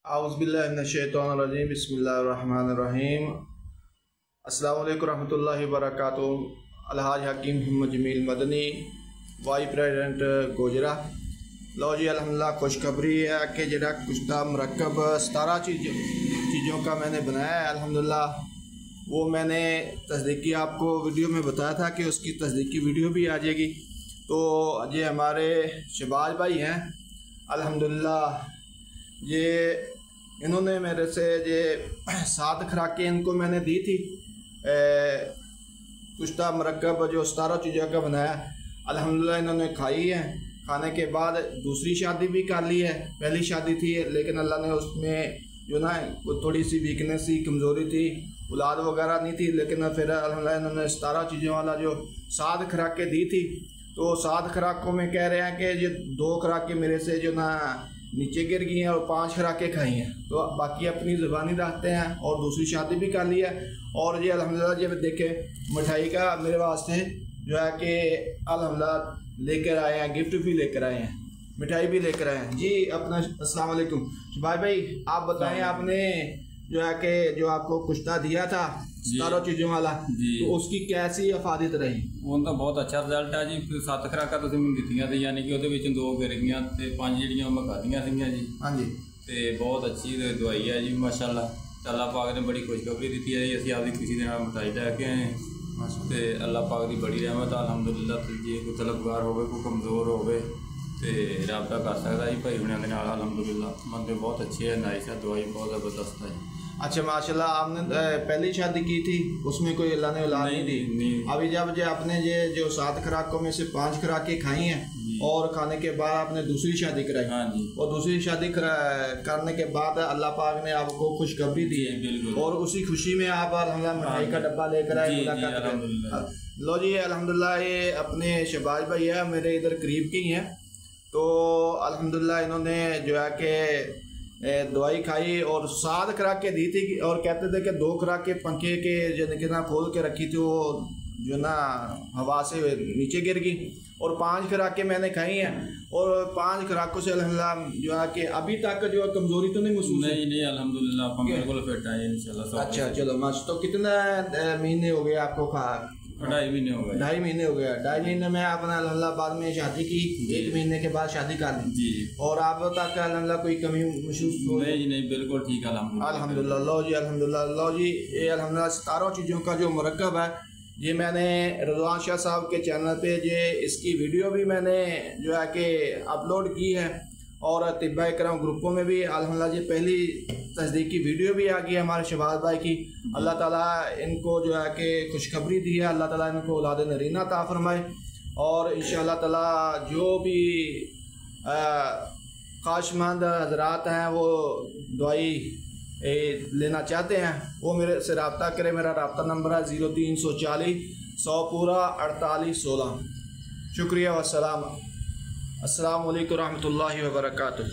औज़ुबिल्लाहिमिनश्शैतानिर्रजीम बिस्मिल्लाहिर्रहमानिर्रहीम। अस्सलामु अलैकुम रहमतुल्लाहि व बरकातुहू। अलहाज हकीम हिम्मत जमील मदनी, वाइस प्रेसिडेंट गोजरा। लो जी अल्हम्दुलिल्लाह खुशखबरी है कि जरा कुश्ता मरकब 17 चीज़ों का मैंने बनाया है अल्हम्दुलिल्लाह। वो मैंने तस्दीकी आपको वीडियो में बताया था कि उसकी तस्दीकी वीडियो भी आ जाएगी। तो ये हमारे शहबाज भाई हैं अल्हम्दुलिल्लाह, ये इन्होंने मेरे से ये 7 खुराकें इनको मैंने दी थी। कुश्ता मरकब जो 17 चीज़ों का बनाया अल्हम्दुलिल्लाह इन्होंने खाई है। खाने के बाद दूसरी शादी भी कर ली है। पहली शादी थी लेकिन अल्लाह ने उसमें जो ना वो थोड़ी सी वीकनेस थी, कमज़ोरी थी, औलाद वगैरह नहीं थी। लेकिन फिर अल्हम्दुलिल्लाह इन्होंने 17 चीज़ों वाला जो 7 खुराकें दी थी, तो 7 खुराकों में कह रहे हैं कि ये 2 खुराकें मेरे से जो ना नीचे गिर गई हैं और 5 खुराकें खाई हैं। तो बाकी अपनी ज़ुबानी रखते हैं और दूसरी शादी भी कर ली है। और ये अल्हम्दुलिल्लाह जब देखें मिठाई का मेरे वास्ते जो है कि अल्हम्दुलिल्लाह लेकर आए हैं, गिफ्ट भी लेकर आए हैं, मिठाई भी लेकर आए हैं जी। अपना अस्सलाम वालेकुम भाई, आप बताएं आपने जो है कि जो आपको कुश्ता दिया था 17 चीज़ों वाला, तो उसकी कैसी अफादत रही? वो तो बहुत अच्छा रिजल्ट है जी। 7 खुराकां तुसीं मैनूं दित्तियां ते यानी कि ਉਹਦੇ ਵਿੱਚ 2 गिर गईयां ते 5 ਜਿਹੜੀਆਂ मैं खादियां सीगियां जी। हाँ जी, ते बहुत अच्छी दवाई है जी माशाअल्लाह। अल्लाह पाक ने बड़ी खुशखबरी दी है जी। असीं आपकी खुशी दे नाल मिठाई लैके आए हैं ते अल्लाह पाक की बड़ी रहमत अलहमदुलिल्लाह। जे कोई तलबगार होवे, कोई कमज़ोर होवे ते रब्ता कर सकता जी भाई हुणां दे नाल अलहमदुलिल्लाह। बंदे बहुत अच्छे है, नाइस है, दवाई बहुत ज़बरदस्त है। अच्छा माशाल्लाह। आपने पहली शादी की थी, उसमें कोई अल्लाह ने औलाद नहीं दी। अभी जब जो आपने ये जो 7 खुराकों में से 5 खुराकें खाई हैं और खाने के बाद आपने दूसरी शादी कराई, हाँ जी, और दूसरी शादी करने के बाद अल्लाह पाक ने आपको खुशखबरी दी है और उसी खुशी में आप अल्हम्दुलिल्लाह मिठाई का डब्बा लेकर आए। लो जी अल्हम्दुलिल्लाह, ये अपने शहबाज भाई है, मेरे इधर करीब के ही हैं। तो अल्हम्दुलिल्लाह इन्होंने जो है कि दवाई खाई और 7 खुराकें दी थी और कहते थे कि 2 खुराकें पंखे के जो ना खोल के रखी थी, वो जो ना हवा से नीचे गिर गई, और 5 खुराकें मैंने खाई हैं। और 5 खुराकों से अल्हम्दुलिल्लाह जो है कि अभी तक जो कमज़ोरी तो नहीं महसूस? नहीं अल्हम्दुलिल्लाह बिल्कुल फिट है इंशाल्लाह। अच्छा चलो माश। तो कितना महीने हो गए आपको खा? 2.5 महीने हो गए। 2.5 महीने हो गया। 2.5 महीने में आपने अल्हम्दुलिल्लाह बाद में शादी की, 1 महीने के बाद शादी कर ली जी। और आप तक अल्हम्दुलिल्लाह कोई कमी महसूस? नहीं बिल्कुल ठीक है अल्हम्दुलिल्लाह। लो जी अल्हम्दुलिल्लाह। लो जी ये अल्हम्दुलिल्लाह 17 चीज़ों का जो मरकब है, ये मैंने रज़वान शाह साहब के चैनल पे ये इसकी वीडियो भी मैंने जो है कि अपलोड की है और तिब्बा इकराम ग्रुपों में भी अल्हम्दुलिल्लाह। ये पहली तस्दीकी वीडियो भी आ गई है हमारे शहबाज भाई की। अल्लाह ताला इनको जो है कि खुशखबरी दी है, अल्लाह ताला इनको औलाद नरीना अता फरमाए। और इंशाअल्लाह ताला जो भी ख्वाहिशमंद हजरात हैं वो दवाई लेना चाहते हैं वो मेरे से रब्ता करें। मेरा रब्ता नंबर है 0340 100 पूरा 48 16। शुक्रिया वस्सलाम। अस्सलामु अलैकुम रहमतुल्लाहि व बरकातुहू।